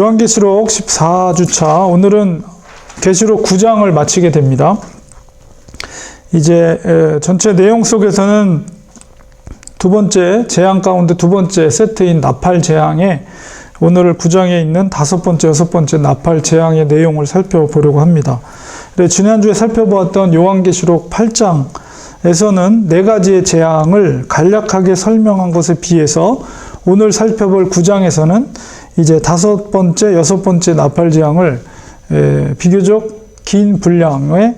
요한계시록 14주차, 오늘은 계시록 9장을 마치게 됩니다. 이제 전체 내용 속에서는 두 번째 재앙 가운데 두 번째 세트인 나팔 재앙에 오늘 9장에 있는 다섯 번째, 여섯 번째 나팔 재앙의 내용을 살펴보려고 합니다. 지난주에 살펴보았던 요한계시록 8장에서는 네 가지의 재앙을 간략하게 설명한 것에 비해서 오늘 살펴볼 9장에서는 이제 다섯 번째, 여섯 번째 나팔 재앙을 비교적 긴 분량의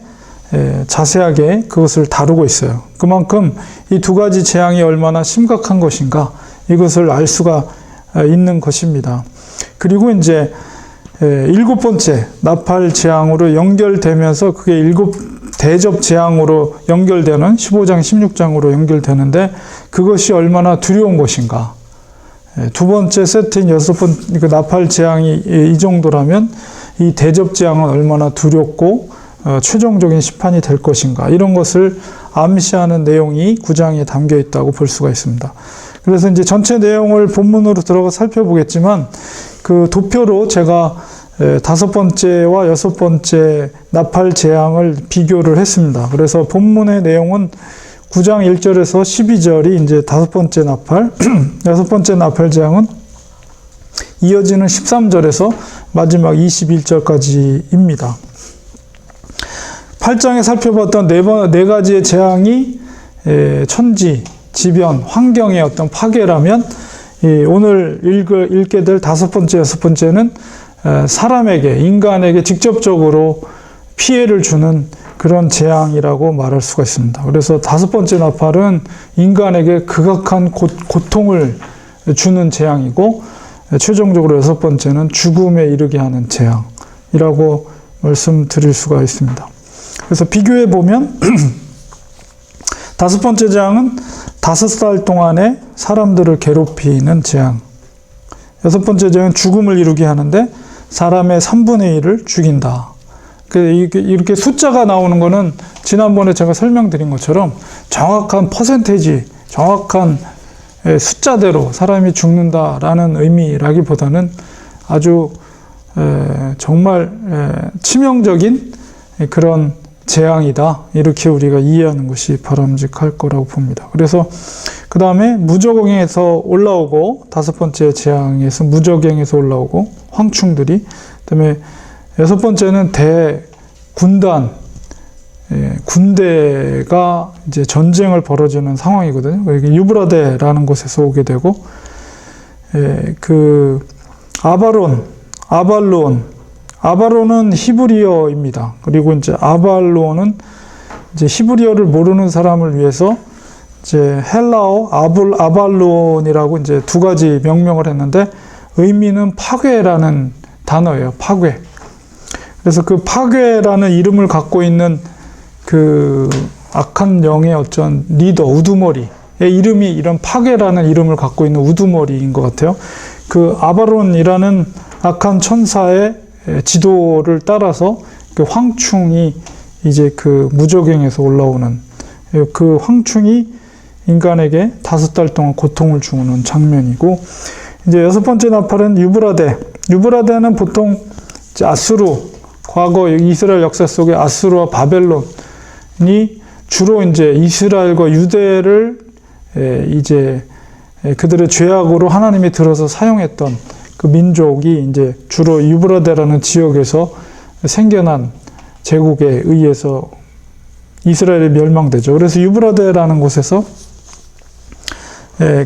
자세하게 그것을 다루고 있어요. 그만큼 이 두 가지 재앙이 얼마나 심각한 것인가 이것을 알 수가 있는 것입니다. 그리고 이제 일곱 번째 나팔 재앙으로 연결되면서 그게 일곱 대접 재앙으로 연결되는 15장, 16장으로 연결되는데 그것이 얼마나 두려운 것인가. 두 번째 세트인 여섯 번째 그 나팔 재앙이 이 정도라면 이 대접 재앙은 얼마나 두렵고 최종적인 심판이 될 것인가. 이런 것을 암시하는 내용이 9장에 담겨 있다고 볼 수가 있습니다. 그래서 이제 전체 내용을 본문으로 들어가 살펴보겠지만 그 도표로 제가 다섯 번째와 여섯 번째 나팔 재앙을 비교를 했습니다. 그래서 본문의 내용은 9장 1절에서 12절이 이제 다섯 번째 나팔, 여섯 번째 나팔 재앙은 이어지는 13절에서 마지막 21절까지입니다. 8장에 살펴봤던 네 가지의 재앙이 천지, 지변, 환경의 어떤 파괴라면 오늘 읽게 될 다섯 번째, 여섯 번째는 사람에게, 인간에게 직접적으로 피해를 주는 그런 재앙이라고 말할 수가 있습니다. 그래서 다섯 번째 나팔은 인간에게 극악한 고통을 주는 재앙이고 최종적으로 여섯 번째는 죽음에 이르게 하는 재앙이라고 말씀드릴 수가 있습니다. 그래서 비교해 보면 다섯 번째 재앙은 5살 동안에 사람들을 괴롭히는 재앙. 여섯 번째 재앙은 죽음을 이루게 하는데 사람의 3분의 1을 죽인다. 이렇게 숫자가 나오는 거는 지난번에 제가 설명드린 것처럼 정확한 퍼센테이지, 정확한 숫자대로 사람이 죽는다라는 의미라기보다는 아주 정말 치명적인 그런 재앙이다. 이렇게 우리가 이해하는 것이 바람직할 거라고 봅니다. 그래서 그 다음에 무저갱에서 올라오고 다섯 번째 재앙에서 무저갱에서 올라오고 황충들이, 그 다음에 여섯 번째는 대군단, 군대가 이제 전쟁을 벌어지는 상황이거든요. 이게 유브라데라는 곳에서 오게 되고, 그 아발론은 히브리어입니다. 그리고 이제 아발론은 이제 히브리어를 모르는 사람을 위해서 이제 헬라어 아발론이라고 이제 두 가지 명명을 했는데 의미는 파괴라는 단어예요. 파괴. 그래서 그 파괴라는 이름을 갖고 있는 그 악한 영의 어떤 리더, 우두머리의 이름이 이런 파괴라는 이름을 갖고 있는 우두머리인 것 같아요. 그 아발론이라는 악한 천사의 지도를 따라서 그 황충이 이제 그 무저갱에서 올라오는 그 황충이 인간에게 5달 동안 고통을 주는 장면이고, 이제 여섯 번째 나팔은 유브라데는 보통 이제 아수르, 과거 이스라엘 역사 속에 아수르와 바벨론이 주로 이제 이스라엘과 유대를 이제 그들의 죄악으로 하나님이 들어서 사용했던 그 민족이 이제 주로 유브라데라는 지역에서 생겨난 제국에 의해서 이스라엘이 멸망되죠. 그래서 유브라데라는 곳에서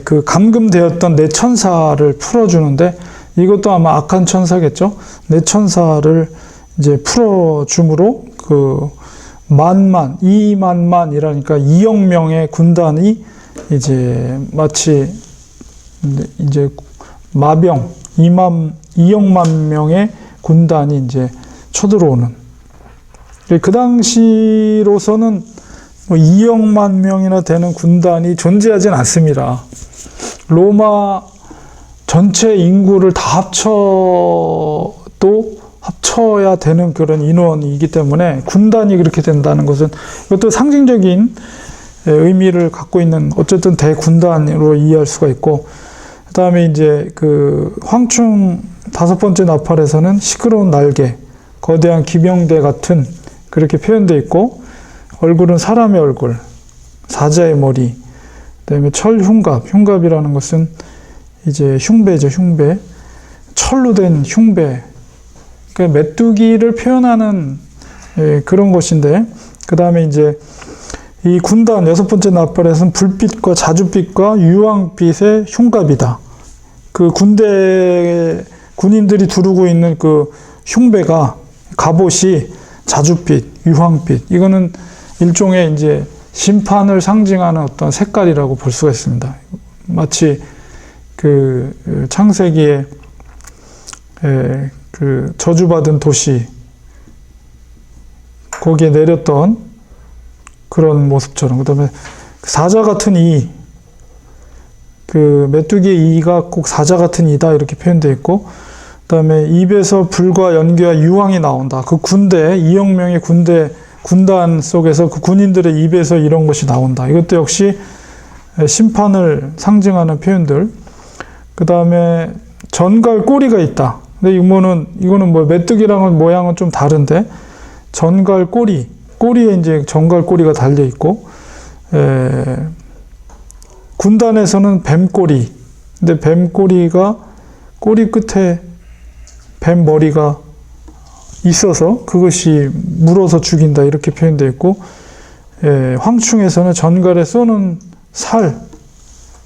그 감금되었던 네 천사를 풀어주는데, 이것도 아마 악한 천사겠죠. 네 천사를 이제 풀어줌으로 그 2만만이라니까 2억 명의 군단이 이제 마치 이제 마병 2억만 명의 군단이 이제 쳐들어오는. 그 당시로서는 뭐 2억만 명이나 되는 군단이 존재하진 않습니다. 로마 전체 인구를 다 합쳐야 되는 그런 인원이기 때문에 군단이 그렇게 된다는 것은 이것도 상징적인 의미를 갖고 있는 어쨌든 대군단으로 이해할 수가 있고, 그 다음에 이제 그 황충 다섯 번째 나팔에서는 시끄러운 날개, 거대한 기병대 같은 그렇게 표현되어 있고, 얼굴은 사람의 얼굴, 사자의 머리, 그다음에 철 흉갑, 흉갑이라는 것은 이제 흉배죠, 흉배. 철로 된 흉배. 그러니까 메뚜기를 표현하는 그런 것인데, 그 다음에 이제 이 군단, 여섯 번째 나팔에서는 불빛과 자줏빛과 유황빛의 흉갑이다. 그 군대, 군인들이 두르고 있는 그 흉배가, 갑옷이 자줏빛, 유황빛. 이거는 일종의 이제 심판을 상징하는 어떤 색깔이라고 볼 수가 있습니다. 마치 그 창세기에 그 저주받은 도시, 거기에 내렸던 그런 모습처럼. 그 다음에 사자 같은 이, 그 메뚜기의 이가 꼭 사자 같은 이다 이렇게 표현되어 있고, 그 다음에 입에서 불과 연기와 유황이 나온다. 그 군대, 2억 명의 군단 속에서 그 군인들의 입에서 이런 것이 나온다. 이것도 역시 심판을 상징하는 표현들. 그 다음에 전갈 꼬리가 있다. 근데 이거는 뭐 메뚜기랑은 모양은 좀 다른데, 전갈 꼬리, 꼬리에 이제 전갈 꼬리가 달려 있고, 군단에서는 뱀꼬리. 근데 뱀꼬리가 꼬리 끝에 뱀 머리가 있어서 그것이 물어서 죽인다 이렇게 표현되어 있고, 황충에서는 전갈에 쏘는 살,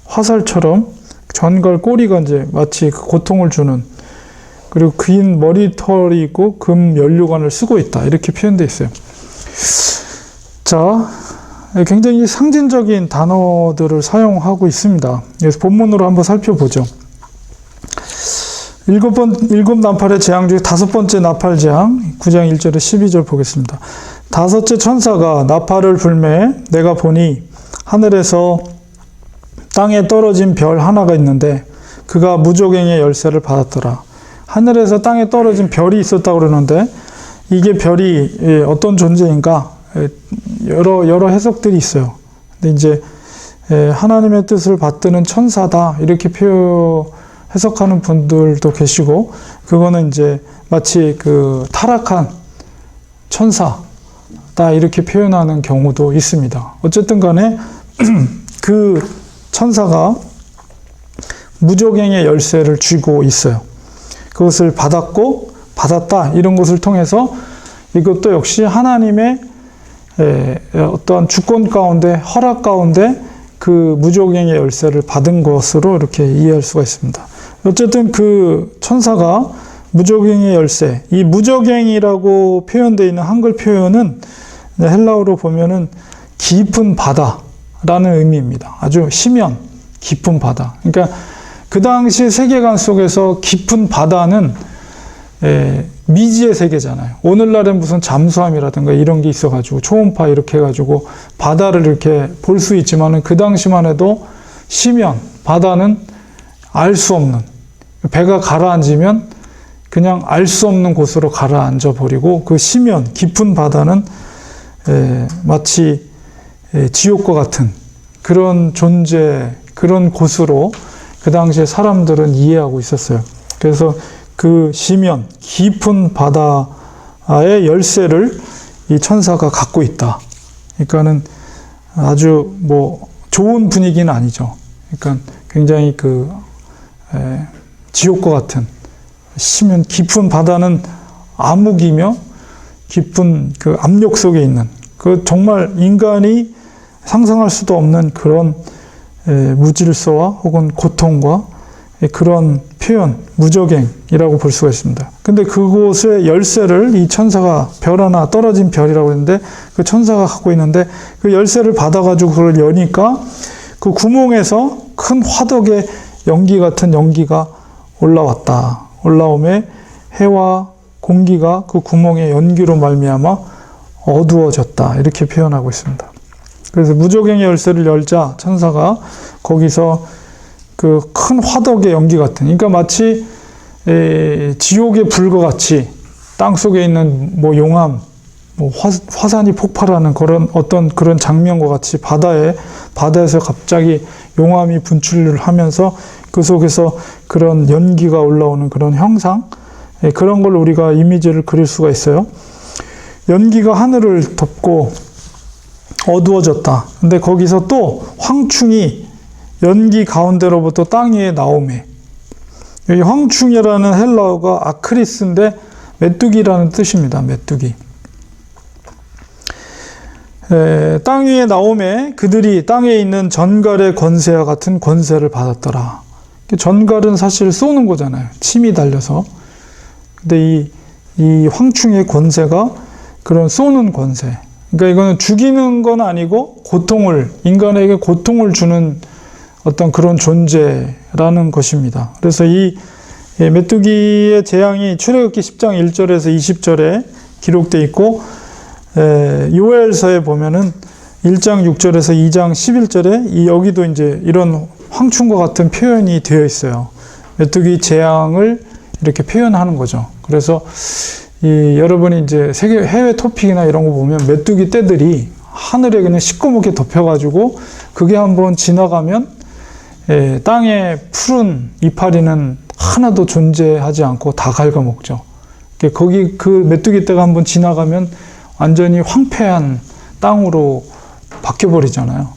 화살처럼 전갈 꼬리가 이제 마치 그 고통을 주는, 그리고 긴 머리털이 있고 금 연료관을 쓰고 있다 이렇게 표현되어 있어요. 자, 굉장히 상징적인 단어들을 사용하고 있습니다. 그래서 본문으로 한번 살펴보죠. 일곱 나팔의 재앙 중에 다섯 번째 나팔 재앙, 9장 1절에 12절 보겠습니다. 다섯째 천사가 나팔을 불매 내가 보니 하늘에서 땅에 떨어진 별 하나가 있는데 그가 무저갱의 열쇠를 받았더라. 하늘에서 땅에 떨어진 별이 있었다고 그러는데 이게 별이 어떤 존재인가? 여러 해석들이 있어요. 근데 이제 하나님의 뜻을 받드는 천사다 이렇게 해석하는 분들도 계시고, 그거는 이제 마치 그 타락한 천사다 이렇게 표현하는 경우도 있습니다. 어쨌든 간에 그 천사가 무저갱의 열쇠를 쥐고 있어요. 그것을 받았다 이런 것을 통해서 이것도 역시 하나님의 어떠한 주권 가운데, 허락 가운데 그 무저갱의 열쇠를 받은 것으로 이렇게 이해할 수가 있습니다. 어쨌든 그 천사가 무저갱의 열쇠, 이 무저갱이라고 표현되어 있는 한글 표현은 헬라어로 보면은 깊은 바다라는 의미입니다. 아주 심연, 깊은 바다. 그러니까 그 당시 세계관 속에서 깊은 바다는 미지의 세계잖아요. 오늘날은 무슨 잠수함이라든가 이런 게 있어가지고 초음파 이렇게 해가지고 바다를 이렇게 볼 수 있지만은 그 당시만 해도 심연, 바다는 알 수 없는, 배가 가라앉으면 그냥 알 수 없는 곳으로 가라앉아 버리고, 그 심연, 깊은 바다는 마치 지옥과 같은 그런 존재, 그런 곳으로 그 당시에 사람들은 이해하고 있었어요. 그래서 그 심연, 깊은 바다의 열쇠를 이 천사가 갖고 있다. 그러니까는 아주 뭐 좋은 분위기는 아니죠. 그러니까 굉장히 그 지옥과 같은 심연, 깊은 바다는 암흑이며 깊은 그 압력 속에 있는, 그 정말 인간이 상상할 수도 없는 그런 무질서와 혹은 고통과 그런 표현, 무저갱이라고 볼 수가 있습니다. 근데 그곳의 열쇠를 이 천사가, 별 하나 떨어진 별이라고 했는데 그 천사가 갖고 있는데, 그 열쇠를 받아가지고 그걸 여니까 그 구멍에서 큰 화덕의 연기 같은 연기가 올라왔다. 올라오매 해와 공기가 그 구멍의 연기로 말미암아 어두워졌다. 이렇게 표현하고 있습니다. 그래서 무저갱의 열쇠를 열자 천사가 거기서 그 큰 화덕의 연기 같은, 그러니까 마치 지옥의 불과 같이 땅 속에 있는 뭐 용암, 뭐 화산이 폭발하는 그런 장면과 같이 바다에서 갑자기 용암이 분출을 하면서 그 속에서 그런 연기가 올라오는 그런 형상, 그런 걸 우리가 이미지를 그릴 수가 있어요. 연기가 하늘을 덮고 어두워졌다. 근데 거기서 또 황충이 연기 가운데로부터 땅 위에 나오매. 여기 황충이라는 헬라어가 아크리스인데 메뚜기라는 뜻입니다. 메뚜기. 땅 위에 나오매 그들이 땅에 있는 전갈의 권세와 같은 권세를 받았더라. 전갈은 사실 쏘는 거잖아요. 침이 달려서. 근데 이 황충의 권세가 그런 쏘는 권세. 그러니까 이거는 죽이는 건 아니고 인간에게 고통을 주는 어떤 그런 존재라는 것입니다. 그래서 이 메뚜기의 재앙이 출애굽기 10장 1절에서 20절에 기록되어 있고, 요엘서에 보면은 1장 6절에서 2장 11절에 여기도 이제 이런 황충과 같은 표현이 되어 있어요. 메뚜기 재앙을 이렇게 표현하는 거죠. 그래서 여러분이 이제 해외 토픽이나 이런 거 보면 메뚜기 떼들이 하늘에 그냥 시꺼멓게 덮여가지고 그게 한번 지나가면 땅에 푸른 이파리는 하나도 존재하지 않고 다 갉아먹죠. 거기 그 메뚜기 떼가 한번 지나가면 완전히 황폐한 땅으로 바뀌어버리잖아요.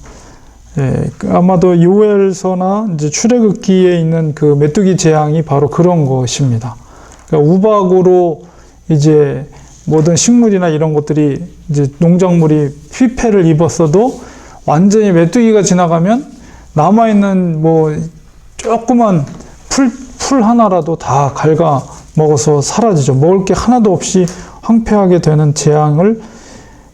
아마도 요엘서나 이제 출애굽기에 있는 그 메뚜기 재앙이 바로 그런 것입니다. 그러니까 우박으로 이제 모든 식물이나 이런 것들이 이제 농작물이 피폐를 입었어도 완전히 메뚜기가 지나가면 남아있는 뭐 조그만 풀 하나라도 다 갉아 먹어서 사라지죠. 먹을 게 하나도 없이 황폐하게 되는 재앙을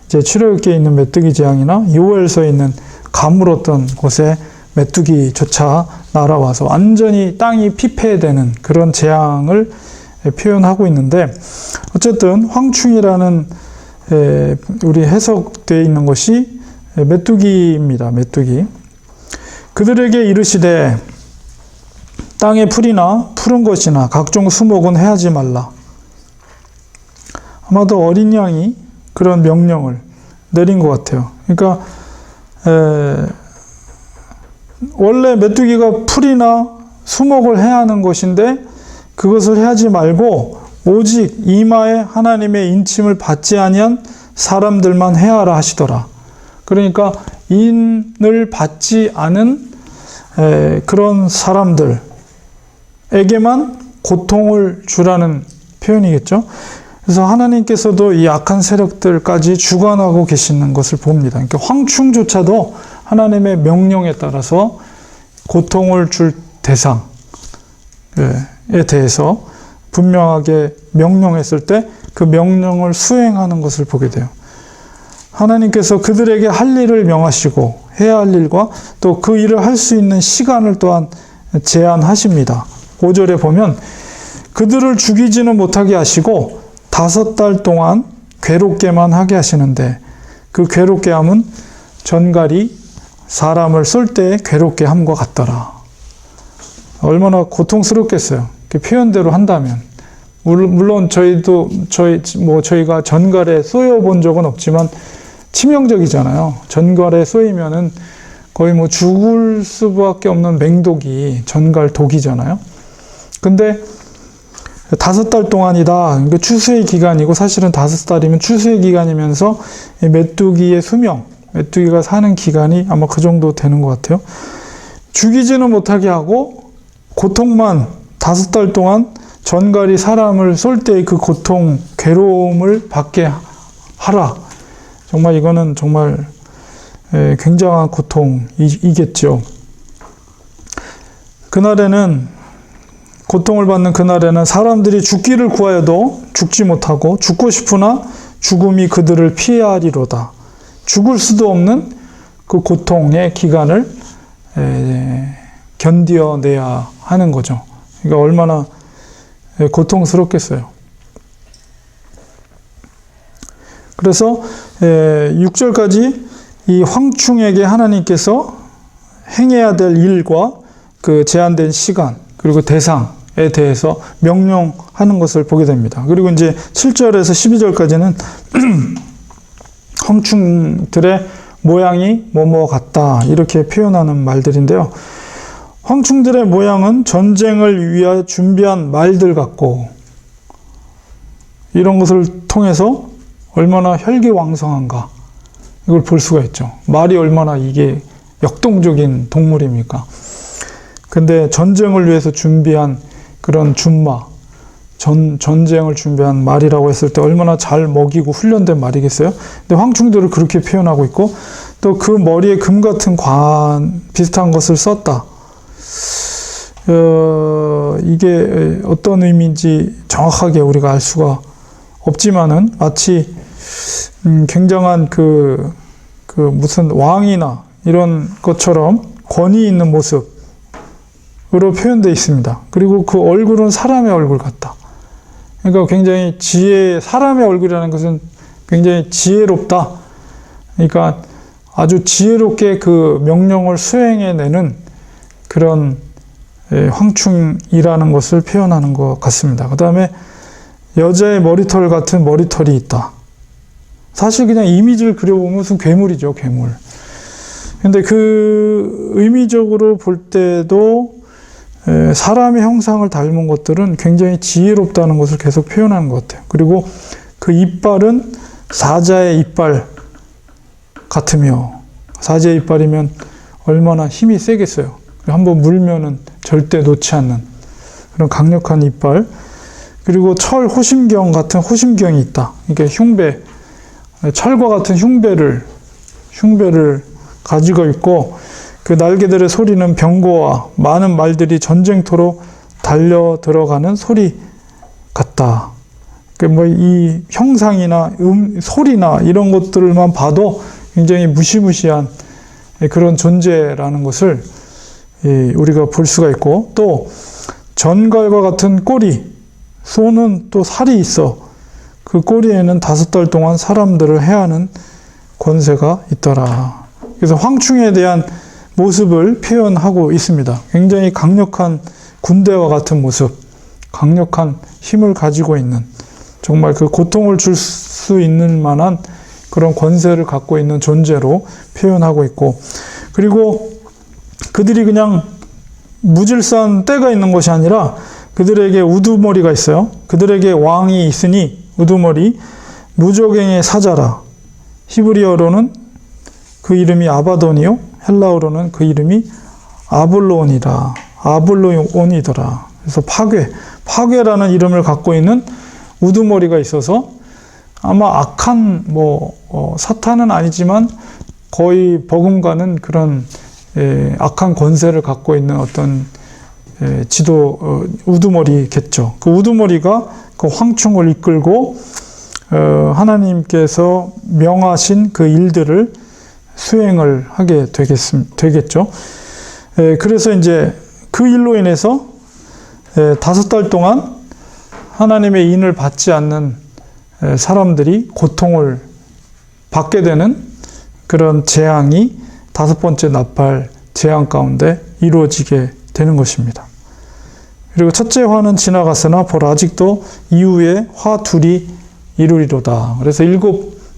이제 출애굽기에 있는 메뚜기 재앙이나 요엘서에 있는 가물었던 곳에 메뚜기조차 날아와서 완전히 땅이 피폐되는 그런 재앙을 표현하고 있는데, 어쨌든 황충이라는 우리 해석되어 있는 것이 메뚜기입니다. 메뚜기. 그들에게 이르시되 땅의 풀이나 푸른 것이나 각종 수목은 해하지 말라. 아마도 어린 양이 그런 명령을 내린 것 같아요. 그러니까 원래 메뚜기가 풀이나 수목을 해야 하는 것인데 그것을 해하지 말고 오직 이마에 하나님의 인침을 받지 아니한 사람들만 해하라 하시더라. 그러니까 인을 받지 않은 그런 사람들에게만 고통을 주라는 표현이겠죠. 그래서 하나님께서도 이 악한 세력들까지 주관하고 계시는 것을 봅니다. 그러니까 황충조차도 하나님의 명령에 따라서 고통을 줄 대상에 대해서 분명하게 명령했을 때 그 명령을 수행하는 것을 보게 돼요. 하나님께서 그들에게 할 일을 명하시고 해야 할 일과 또 그 일을 할 수 있는 시간을 또한 제한하십니다. 5절에 보면 그들을 죽이지는 못하게 하시고 5달 동안 괴롭게만 하게 하시는데 그 괴롭게 함은 전갈이 사람을 쏠 때 괴롭게 함과 같더라. 얼마나 고통스럽겠어요. 그 표현대로 한다면. 물론 저희가 전갈에 쏘여 본 적은 없지만 치명적이잖아요. 전갈에 쏘이면은 거의 뭐 죽을 수밖에 없는 맹독이 전갈 독이잖아요. 근데 5달 동안이다. 그러니까 추수의 기간이고 사실은 5달이면 추수의 기간이면서 메뚜기의 수명, 메뚜기가 사는 기간이 아마 그 정도 되는 것 같아요. 죽이지는 못하게 하고 고통만 5달 동안 전갈이 사람을 쏠 때의 그 고통, 괴로움을 받게 하라. 정말 이거는 정말 굉장한 고통이겠죠. 그날에는 고통을 받는 그날에는 사람들이 죽기를 구하여도 죽지 못하고 죽고 싶으나 죽음이 그들을 피하리로다. 죽을 수도 없는 그 고통의 기간을 견뎌내야 하는 거죠. 그러니까 얼마나 고통스럽겠어요. 그래서 6절까지 이 황충에게 하나님께서 행해야 될 일과 그 제한된 시간 그리고 대상에 대해서 명령하는 것을 보게 됩니다. 그리고 이제 7절에서 12절까지는 황충들의 모양이 뭐뭐 같다 이렇게 표현하는 말들인데요. 황충들의 모양은 전쟁을 위하여 준비한 말들 같고 이런 것을 통해서 얼마나 혈기왕성한가 이걸 볼 수가 있죠. 말이 얼마나 이게 역동적인 동물입니까? 근데 전쟁을 위해서 준비한 그런 준마, 전쟁을 준비한 말이라고 했을 때 얼마나 잘 먹이고 훈련된 말이겠어요? 근데 황충들을 그렇게 표현하고 있고 또 그 머리에 금 같은 관 비슷한 것을 썼다. 이게 어떤 의미인지 정확하게 우리가 알 수가 없지만은 마치 굉장한 무슨 왕이나 이런 것처럼 권위 있는 모습으로 표현되어 있습니다. 그리고 그 얼굴은 사람의 얼굴 같다. 그러니까 굉장히 사람의 얼굴이라는 것은 굉장히 지혜롭다. 그러니까 아주 지혜롭게 그 명령을 수행해내는 그런 황충이라는 것을 표현하는 것 같습니다. 그 다음에 여자의 머리털 같은 머리털이 있다. 사실 그냥 이미지를 그려보면 무슨 괴물이죠, 괴물. 근데 그 의미적으로 볼 때도 사람의 형상을 닮은 것들은 굉장히 지혜롭다는 것을 계속 표현하는 것 같아요. 그리고 그 이빨은 사자의 이빨 같으며, 사자의 이빨이면 얼마나 힘이 세겠어요. 한번 물면은 절대 놓지 않는 그런 강력한 이빨. 그리고 철 호심경 같은 호심경이 있다. 이게 흉배, 철과 같은 흉배를 가지고 있고, 그 날개들의 소리는 병거와 많은 말들이 전쟁터로 달려 들어가는 소리 같다. 이 형상이나 소리나 이런 것들만 봐도 굉장히 무시무시한 그런 존재라는 것을 우리가 볼 수가 있고, 또 전갈과 같은 꼬리, 소는 또 살이 있어 그 꼬리에는 5달 동안 사람들을 해하는 권세가 있더라. 그래서 황충에 대한 모습을 표현하고 있습니다. 굉장히 강력한 군대와 같은 모습, 강력한 힘을 가지고 있는, 정말 그 고통을 줄 수 있는 만한 그런 권세를 갖고 있는 존재로 표현하고 있고, 그리고 그들이 그냥 무질서한 때가 있는 것이 아니라 그들에게 우두머리가 있어요. 그들에게 왕이 있으니 우두머리, 무적행의 사자라. 히브리어로는 그 이름이 아바돈이요, 헬라어로는 그 이름이 아볼론이더라. 그래서 파괴라는 이름을 갖고 있는 우두머리가 있어서 아마 악한 사탄은 아니지만 거의 버금가는 그런 악한 권세를 갖고 있는 어떤 우두머리겠죠. 그 우두머리가 그 황충을 이끌고 하나님께서 명하신 그 일들을 수행을 하게 되겠죠. 그래서 이제 그 일로 인해서 5달 동안 하나님의 인을 받지 않는 사람들이 고통을 받게 되는 그런 재앙이 5번째 나팔 재앙 가운데 이루어지게 되는 것입니다. 그리고 첫째 화는 지나갔으나 보라 아직도 이후에 화 둘이 이루리로다. 그래서 7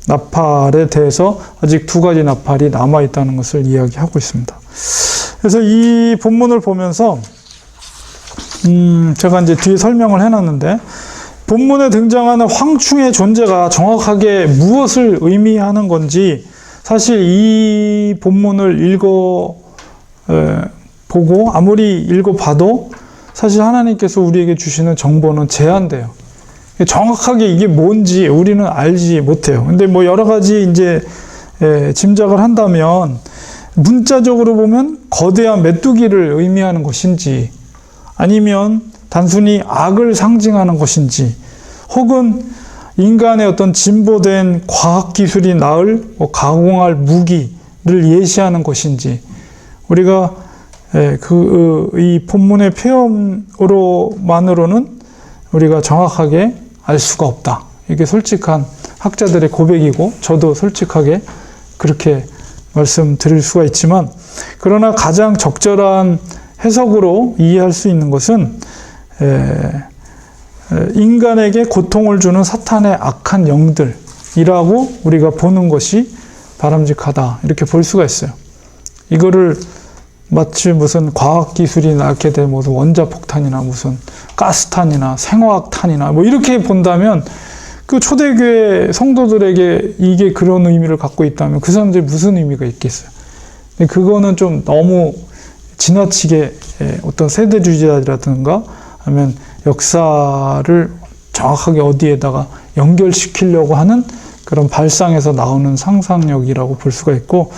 나팔에 대해서 아직 2가지 나팔이 남아있다는 것을 이야기하고 있습니다. 그래서 이 본문을 보면서 제가 이제 뒤에 설명을 해놨는데, 본문에 등장하는 황충의 존재가 정확하게 무엇을 의미하는 건지 사실 이 본문을 보고 아무리 읽어봐도 사실 하나님께서 우리에게 주시는 정보는 제한돼요. 정확하게 이게 뭔지 우리는 알지 못해요. 근데 여러 가지 이제 짐작을 한다면, 문자적으로 보면 거대한 메뚜기를 의미하는 것인지, 아니면 단순히 악을 상징하는 것인지, 혹은 인간의 어떤 진보된 과학기술이 낳을 가공할 무기를 예시하는 것인지, 우리가 이 본문의 표현으로만으로는 우리가 정확하게 알 수가 없다. 이게 솔직한 학자들의 고백이고, 저도 솔직하게 그렇게 말씀드릴 수가 있지만, 그러나 가장 적절한 해석으로 이해할 수 있는 것은 인간에게 고통을 주는 사탄의 악한 영들, 이라고 우리가 보는 것이 바람직하다. 이렇게 볼 수가 있어요. 이거를 마치 무슨 과학기술이 낳게 된 무슨 원자폭탄이나 무슨 가스탄이나 생화학탄이나 뭐 이렇게 본다면 그 초대교회 성도들에게 이게 그런 의미를 갖고 있다면 그 사람들이 무슨 의미가 있겠어요. 근데 그거는 좀 너무 지나치게 어떤 세대주의자라든가 아니면 역사를 정확하게 어디에다가 연결시키려고 하는 그런 발상에서 나오는 상상력이라고 볼 수가 있고,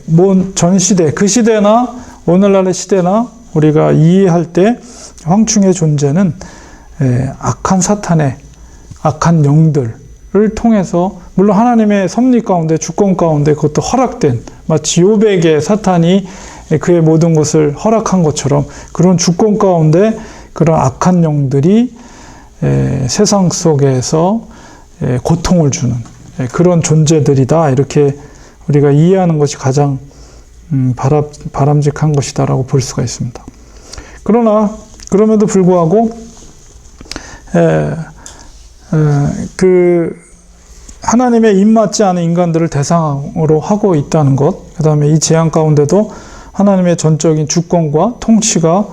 뭔 전 시대, 그 시대나 오늘날의 시대나 우리가 이해할 때 황충의 존재는 악한 사탄의 악한 영들을 통해서, 물론 하나님의 섭리 가운데 주권 가운데 그것도 허락된, 마치 욥에게 사탄이 그의 모든 것을 허락한 것처럼 그런 주권 가운데 그런 악한 영들이 세상 속에서 고통을 주는 그런 존재들이다. 이렇게 우리가 이해하는 것이 가장 바람직한 것이다라고 볼 수가 있습니다. 그러나 그럼에도 불구하고 그 하나님의 입맞지 않은 인간들을 대상으로 하고 있다는 것, 그 다음에 이 재앙 가운데도 하나님의 전적인 주권과 통치가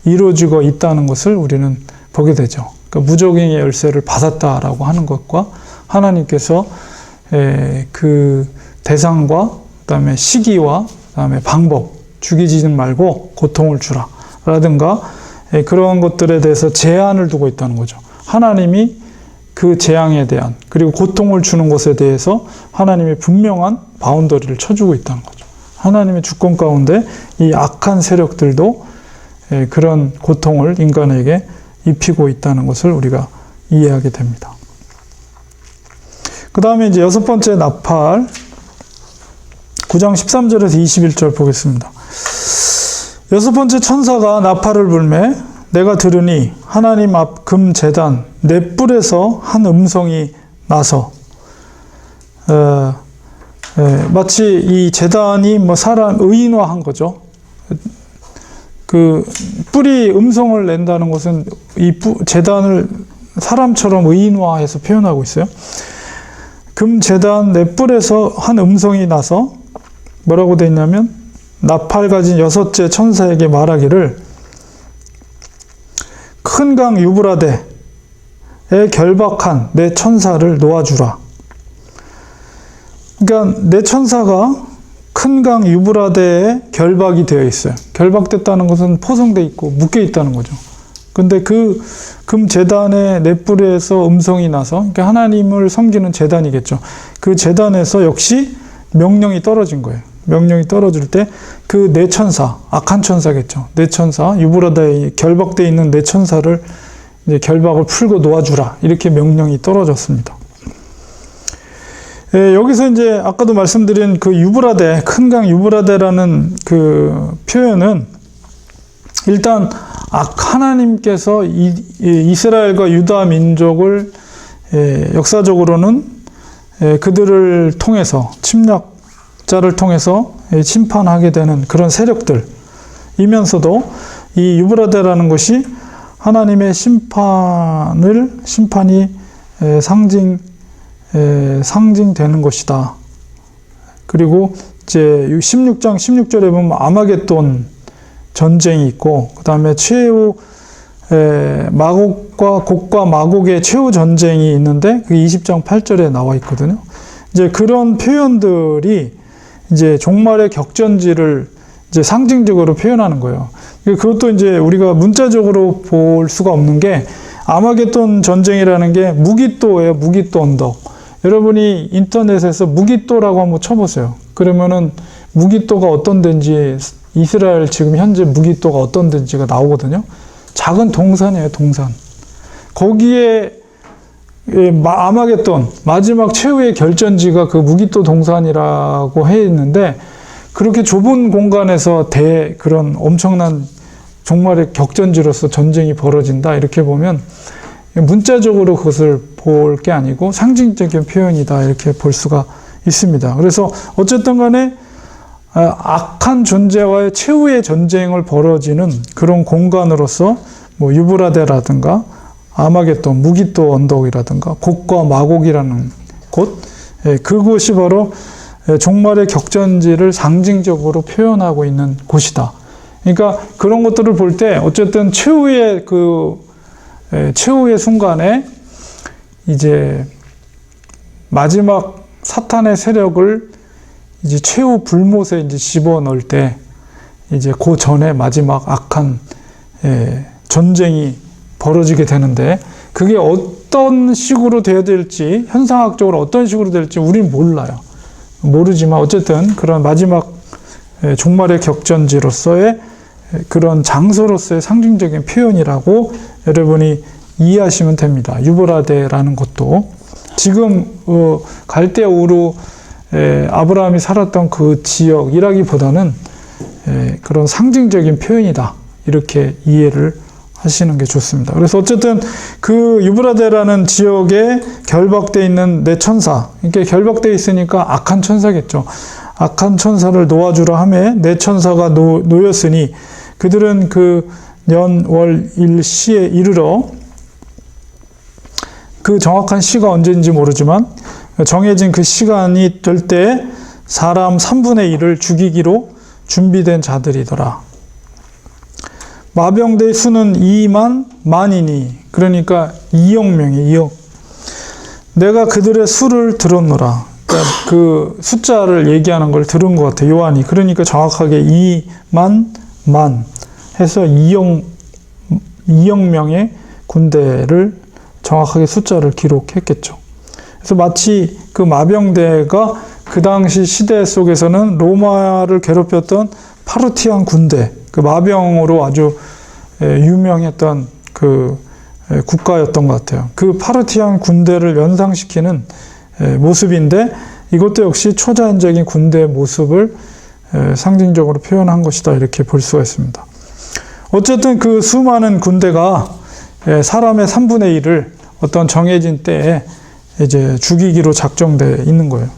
이루어지고 있다는 것을 우리는 보게 되죠. 그러니까 무적행의 열쇠를 받았다라고 하는 것과 하나님께서 그 대상과 그다음에 시기와 그다음에 방법, 죽이지는 말고 고통을 주라 라든가 그런 것들에 대해서 제한을 두고 있다는 거죠. 하나님이 그 재앙에 대한, 그리고 고통을 주는 것에 대해서 하나님이 분명한 바운더리를 쳐주고 있다는 거죠. 하나님의 주권 가운데 이 악한 세력들도 그런 고통을 인간에게 입히고 있다는 것을 우리가 이해하게 됩니다. 그 다음에 이제 여섯 번째 나팔, 9장 13절에서 21절 보겠습니다. 여섯 번째 천사가 나팔을 불매 내가 들으니 하나님 앞 금 제단 네 뿔에서 한 음성이 나서, 마치 이 제단이 뭐 사람 의인화한 거죠. 그 뿔이 음성을 낸다는 것은 이 제단을 사람처럼 의인화해서 표현하고 있어요. 금 제단 네 뿔에서 한 음성이 나서 뭐라고 되어 있냐면, 나팔 가진 여섯째 천사에게 말하기를 큰 강 유브라데에 결박한 내 천사를 놓아주라. 그러니까 내 천사가 큰 강 유브라데에 결박이 되어 있어요. 결박됐다는 것은 포성되어 있고 묶여 있다는 거죠. 근데 그 금 제단의 네 뿔에서 음성이 나서, 그러니까 하나님을 섬기는 제단이겠죠. 그 제단에서 역시 명령이 떨어진 거예요. 명령이 떨어질 때 그 네 천사, 악한 천사겠죠. 네 천사, 유브라데에 결박되어 있는 네 천사를 이제 결박을 풀고 놓아주라. 이렇게 명령이 떨어졌습니다. 여기서 이제 아까도 말씀드린 그 유브라데, 큰 강 유브라데라는 그 표현은 일단 하나님께서 이스라엘과 유다 민족을 역사적으로는 그들을 통해서, 침략자를 통해서 심판하게 되는 그런 세력들이면서도 이 유브라데라는 것이 하나님의 심판이 상징되는 것이다. 그리고 이제 16장 16절에 보면 아마겟돈 전쟁이 있고, 그 다음에 최후 곡과 마곡의 최후 전쟁이 있는데 그 20장 8절에 나와 있거든요. 이제 그런 표현들이 이제 종말의 격전지를 이제 상징적으로 표현하는 거예요. 그것도 이제 우리가 문자적으로 볼 수가 없는 게, 아마겟돈 전쟁이라는 게 무기또예요. 무기또 언덕. 여러분이 인터넷에서 무기또라고 한번 쳐보세요. 그러면은 무기또가 어떤 데인지, 이스라엘 지금 현재 무기또가 어떤 데인지가 나오거든요. 작은 동산이에요, 동산. 거기에 아마겟돈, 마지막 최후의 결전지가 그 무기또 동산이라고 해 있는데, 그렇게 좁은 공간에서 그런 엄청난 종말의 격전지로서 전쟁이 벌어진다. 이렇게 보면 문자적으로 그것을 볼 게 아니고 상징적인 표현이다. 이렇게 볼 수가 있습니다. 그래서 어쨌든 간에 악한 존재와의 최후의 전쟁을 벌어지는 그런 공간으로서 뭐 유브라데라든가 아마겟돈, 무기또 언덕이라든가 곡과 마곡이라는 곳, 그곳이 바로 종말의 격전지를 상징적으로 표현하고 있는 곳이다. 그러니까 그런 것들을 볼 때 어쨌든 최후의 순간에 이제 마지막 사탄의 세력을 이제 최후 불못에 이제 집어넣을 때 이제 그 전에 마지막 악한 전쟁이 벌어지게 되는데 그게 어떤 식으로 되어야 될지 현상학적으로 어떤 식으로 될지 우리는 몰라요. 모르지만 어쨌든 그런 마지막 종말의 격전지로서의 그런 장소로서의 상징적인 표현이라고 여러분이 이해하시면 됩니다. 유브라데라는 것도 지금 갈대아 우르 아브라함이 살았던 그 지역이라기보다는 그런 상징적인 표현이다. 이렇게 이해를 하시는 게 좋습니다. 그래서 어쨌든 그 유브라데라는 지역에 결박되어 있는 네 천사, 이렇게 결박되어 있으니까 악한 천사겠죠. 악한 천사를 놓아주라 하매 네 천사가 놓였으니 그들은 그 년, 월, 일, 시에 이르러 그 정확한 시가 언제인지 모르지만 정해진 그 시간이 될 때 사람 3분의 1을 죽이기로 준비된 자들이더라. 마병대의 수는 2만 만이니 그러니까 2억 명이 2억. 내가 그들의 수를 들었노라. 그러니까 그 숫자를 얘기하는 걸 들은 것 같아요. 요한이. 그러니까 정확하게 2만 만 해서 2억 명의 군대를 정확하게 숫자를 기록했겠죠. 그래서 마치 그 마병대가 그 당시 시대 속에서는 로마를 괴롭혔던 파르티안 군대, 그 마병으로 아주 유명했던 그 국가였던 것 같아요. 그 파르티안 군대를 연상시키는 모습인데 이것도 역시 초자연적인 군대의 모습을 상징적으로 표현한 것이다. 이렇게 볼 수가 있습니다. 어쨌든 그 수많은 군대가 사람의 3분의 1을 어떤 정해진 때에 이제 죽이기로 작정되어 있는 거예요.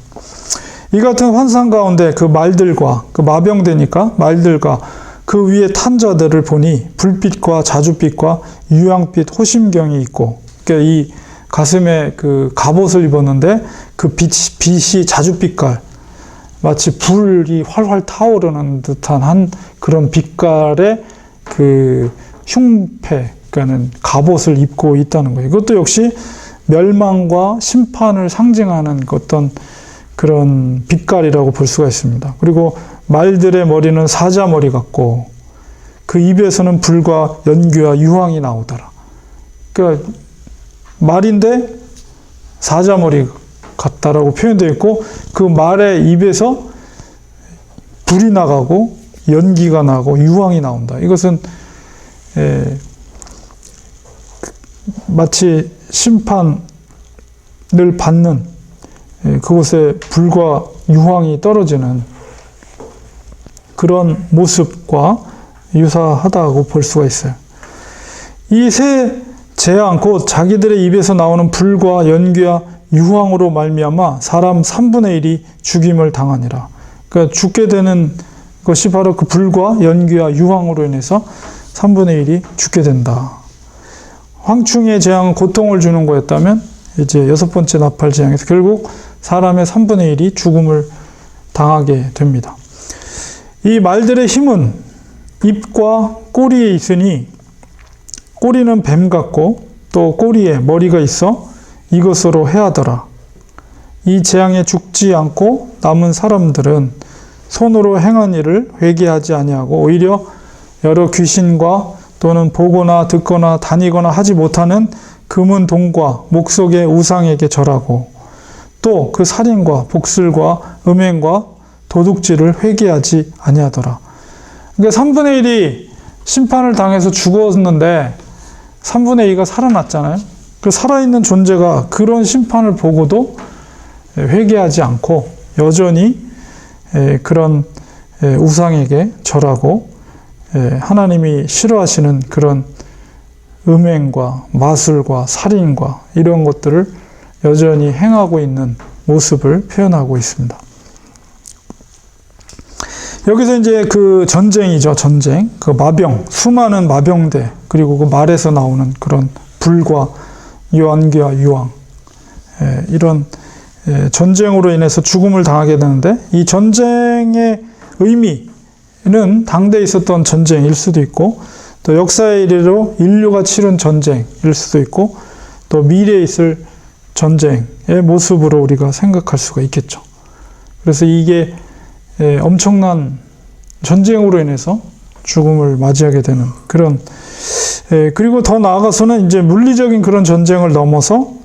이 같은 환상 가운데 그 말들과 그 마병대니까 말들과 그 위에 탄 자들을 보니 불빛과 자줏빛과 유황빛 호심경이 있고, 그러니까 이 가슴에 그 갑옷을 입었는데 그 빛이 자줏빛깔, 마치 불이 활활 타오르는 듯한 한 그런 빛깔의 그 흉패, 그러니까는 갑옷을 입고 있다는 거예요. 이것도 역시 멸망과 심판을 상징하는 어떤 그런 빛깔이라고 볼 수가 있습니다. 그리고 말들의 머리는 사자머리 같고 그 입에서는 불과 연기와 유황이 나오더라. 그러니까 말인데 사자머리 같다라고 표현되어 있고 그 말의 입에서 불이 나가고 연기가 나고 유황이 나온다. 이것은 마치 심판을 받는 그곳에 불과 유황이 떨어지는 그런 모습과 유사하다고 볼 수가 있어요. 이 세 재앙 곧 자기들의 입에서 나오는 불과 연기와 유황으로 말미암아 사람 3분의 1이 죽임을 당하니라. 그러니까 죽게 되는 것이 바로 그 불과 연기와 유황으로 인해서 3분의 1이 죽게 된다. 황충의 재앙은 고통을 주는 거였다면 이제 6번째 나팔 재앙에서 결국 사람의 3분의 1이 죽음을 당하게 됩니다. 이 말들의 힘은 입과 꼬리에 있으니 꼬리는 뱀 같고 또 꼬리에 머리가 있어 이것으로 해하더라. 이 재앙에 죽지 않고 남은 사람들은 손으로 행한 일을 회개하지 아니하고 오히려 여러 귀신과 또는 보거나 듣거나 다니거나 하지 못하는 금은 동과 목석의 우상에게 절하고 또 그 살인과 복술과 음행과 도둑질을 회개하지 아니하더라. 그러니까 3분의 1이 심판을 당해서 죽었는데 3분의 2가 살아났잖아요. 그 살아있는 존재가 그런 심판을 보고도 회개하지 않고 여전히 그런 우상에게 절하고 하나님이 싫어하시는 그런 음행과 마술과 살인과 이런 것들을 여전히 행하고 있는 모습을 표현하고 있습니다. 여기서 이제 그 전쟁이죠, 전쟁. 그 마병, 수많은 마병대, 그리고 그 말에서 나오는 그런 불과 연기와 유황, 이런 전쟁으로 인해서 죽음을 당하게 되는데, 이 전쟁의 의미는 당대에 있었던 전쟁일 수도 있고, 또 역사의 이래로 인류가 치른 전쟁일 수도 있고, 또 미래에 있을 전쟁의 모습으로 우리가 생각할 수가 있겠죠. 그래서 이게 엄청난 전쟁으로 인해서 죽음을 맞이하게 되는 그런, 그리고 더 나아가서는 이제 물리적인 그런 전쟁을 넘어서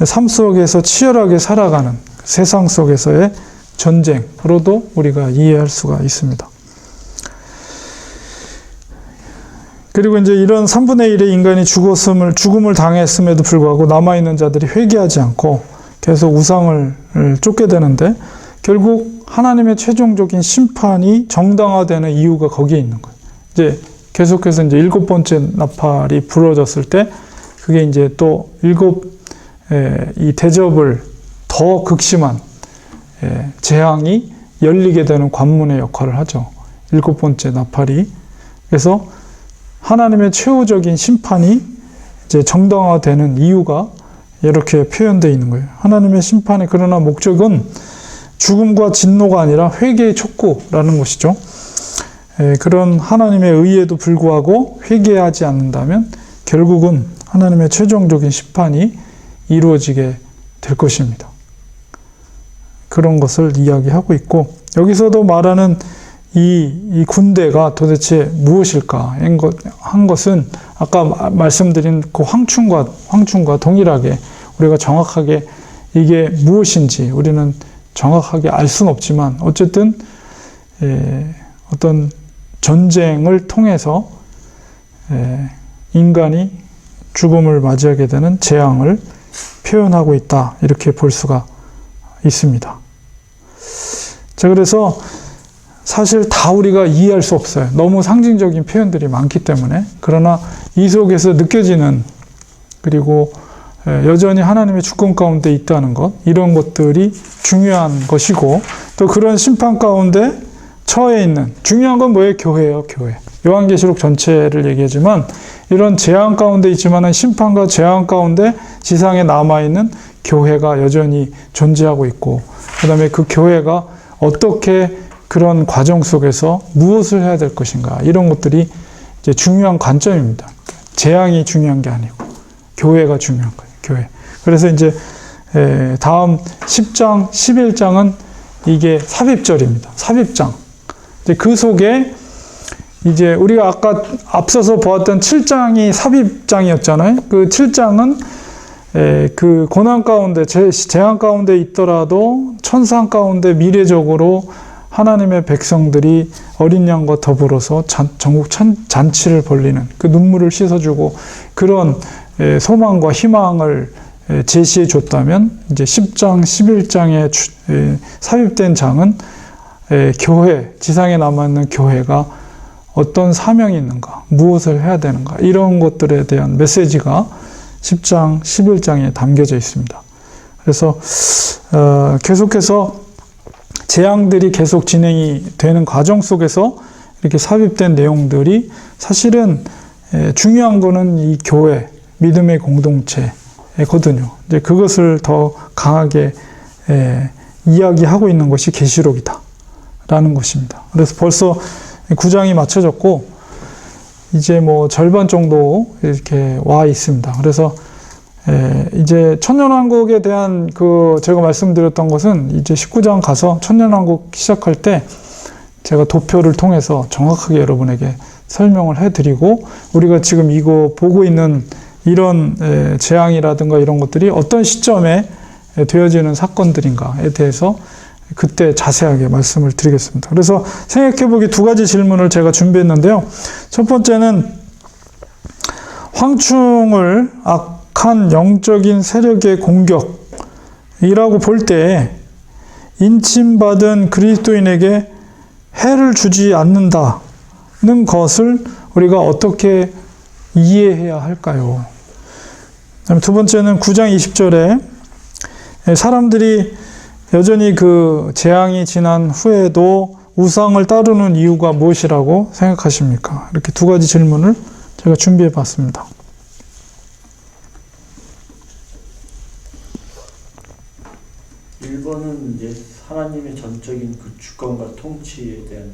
삶 속에서 치열하게 살아가는 세상 속에서의 전쟁으로도 우리가 이해할 수가 있습니다. 그리고 이제 이런 3분의 1의 인간이 죽음을 당했음에도 불구하고 남아있는 자들이 회개하지 않고 계속 우상을 쫓게 되는데, 결국 하나님의 최종적인 심판이 정당화되는 이유가 거기에 있는 거예요. 이제 계속해서 이제 7번째 나팔이 부러졌을 때, 그게 이제 또 이 대접을 더 극심한 재앙이 열리게 되는 관문의 역할을 하죠. 7번째 나팔이. 그래서 하나님의 최후적인 심판이 이제 정당화되는 이유가 이렇게 표현되어 있는 거예요. 하나님의 심판의 그러나 목적은 죽음과 진노가 아니라 회개의 촉구라는 것이죠. 그런 하나님의 의에도 불구하고 회개하지 않는다면 결국은 하나님의 최종적인 심판이 이루어지게 될 것입니다. 그런 것을 이야기하고 있고, 여기서도 말하는 이 군대가 도대체 무엇일까 한 것은 아까 말씀드린 그 황충과 동일하게 우리가 정확하게 이게 무엇인지 우리는 정확하게 알 수는 없지만, 어쨌든 어떤 전쟁을 통해서 인간이 죽음을 맞이하게 되는 재앙을 표현하고 있다, 이렇게 볼 수가 있습니다. 자, 그래서 사실 다 우리가 이해할 수 없어요. 너무 상징적인 표현들이 많기 때문에. 그러나 이 속에서 느껴지는, 그리고 여전히 하나님의 주권 가운데 있다는 것, 이런 것들이 중요한 것이고, 또 그런 심판 가운데 처해 있는, 중요한 건 뭐예요? 교회예요, 교회. 요한계시록 전체를 얘기하지만 이런 재앙 가운데 있지만 심판과 재앙 가운데 지상에 남아있는 교회가 여전히 존재하고 있고, 그 다음에 그 교회가 어떻게 그런 과정 속에서 무엇을 해야 될 것인가, 이런 것들이 이제 중요한 관점입니다. 재앙이 중요한 게 아니고 교회가 중요한 거예요, 교회. 그래서 이제 다음 10장, 11장은 이게 삽입절입니다. 삽입장. 이제 그 속에 이제 우리가 아까 앞서서 보았던 7장이 삽입장이었잖아요. 그 7장은 그 고난 가운데, 재앙 가운데 있더라도 천상 가운데 미래적으로 하나님의 백성들이 어린 양과 더불어서 전국 잔치를 벌리는, 그 눈물을 씻어주고 그런 소망과 희망을 제시해 줬다면, 이제 10장, 11장에 삽입된 장은 교회, 지상에 남아있는 교회가 어떤 사명이 있는가, 무엇을 해야 되는가, 이런 것들에 대한 메시지가 10장, 11장에 담겨져 있습니다. 그래서 계속해서 재앙들이 계속 진행이 되는 과정 속에서 이렇게 삽입된 내용들이, 사실은 중요한 거는 이 교회, 믿음의 공동체거든요. 이제 그것을 더 강하게 이야기하고 있는 것이 계시록이다라는 것입니다. 그래서 벌써 9장이 마쳐졌고 이제 뭐 절반 정도 이렇게 와 있습니다. 그래서 이제 천년왕국에 대한 그 제가 말씀드렸던 것은 이제 19장 가서 천년왕국 시작할 때 제가 도표를 통해서 정확하게 여러분에게 설명을 해드리고, 우리가 지금 이거 보고 있는 이런 재앙이라든가 이런 것들이 어떤 시점에 되어지는 사건들인가에 대해서 그때 자세하게 말씀을 드리겠습니다. 그래서 생각해보기 2가지 질문을 제가 준비했는데요. 첫 번째는 황충을 악한 영적인 세력의 공격이라고 볼 때 인침받은 그리스도인에게 해를 주지 않는다는 것을 우리가 어떻게 이해해야 할까요? 그다음에 두 번째는 9장 20절에 사람들이 여전히 그 재앙이 지난 후에도 우상을 따르는 이유가 무엇이라고 생각하십니까? 이렇게 2가지 질문을 제가 준비해 봤습니다. 1번은 이제 하나님의 전적인 그 주권과 통치에 대한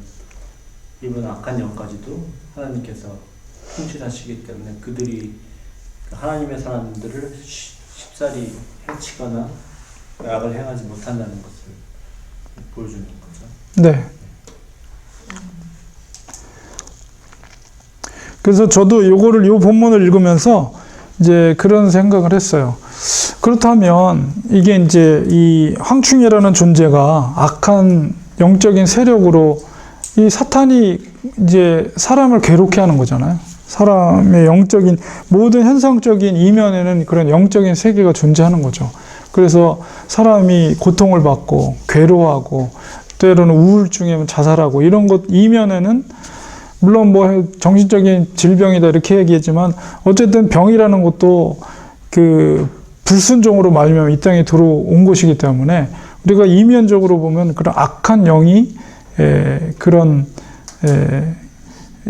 1번 악한 영까지도 하나님께서 통치하시기 때문에 그들이 하나님의 사람들을 쉽사리 해치거나 악을 행하지 못한다는 것을 보여주는 거죠. 네. 그래서 저도 요 본문을 읽으면서 이제 그런 생각을 했어요. 그렇다면 이게 이제 이 황충이라는 존재가 악한 영적인 세력으로 이 사탄이 이제 사람을 괴롭게 하는 거잖아요. 사람의 영적인 모든 현상적인 이면에는 그런 영적인 세계가 존재하는 거죠. 그래서 사람이 고통을 받고 괴로워하고 때로는 우울증에 자살하고 이런 것 이면에는 물론 뭐 정신적인 질병이다 이렇게 얘기했지만 어쨌든 병이라는 것도 그 불순종으로 말미암아 이 땅에 들어온 것이기 때문에 우리가 이면적으로 보면 그런 악한 영이 그런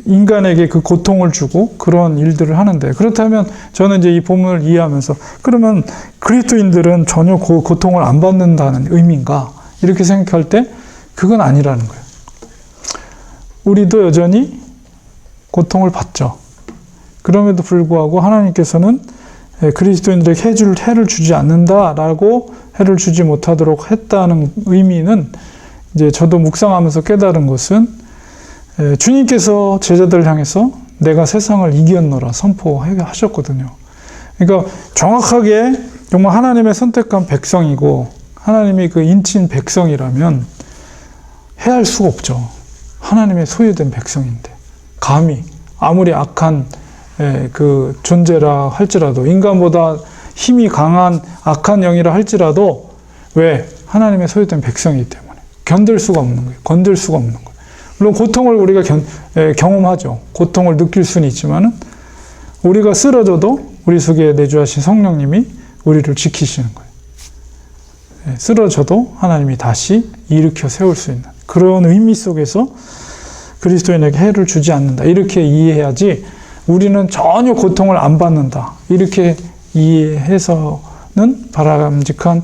인간에게 그 고통을 주고 그런 일들을 하는데, 그렇다면 저는 이제 이 본문을 이해하면서 그러면 그리스도인들은 전혀 고통을 안 받는다는 의미인가 이렇게 생각할 때 그건 아니라는 거예요. 우리도 여전히 고통을 받죠. 그럼에도 불구하고 하나님께서는 그리스도인들에게 해를 주지 않는다라고 해를 주지 못하도록 했다는 의미는 이제 저도 묵상하면서 깨달은 것은 주님께서 제자들을 향해서 내가 세상을 이겼노라 선포하셨거든요. 그러니까 정확하게 정말 하나님의 선택한 백성이고 하나님이 그 인친 백성이라면 해할 수가 없죠. 하나님의 소유된 백성인데 감히 아무리 악한 그 존재라 할지라도 인간보다 힘이 강한 악한 영이라 할지라도 왜? 하나님의 소유된 백성이기 때문에 견딜 수가 없는 거예요. 건들 수가 없는 거예요. 물론 고통을 우리가 경험하죠. 고통을 느낄 수는 있지만은 우리가 쓰러져도 우리 속에 내주하신 성령님이 우리를 지키시는 거예요. 쓰러져도 하나님이 다시 일으켜 세울 수 있는 그런 의미 속에서 그리스도인에게 해를 주지 않는다. 이렇게 이해해야지 우리는 전혀 고통을 안 받는다. 이렇게 이해해서는 바람직한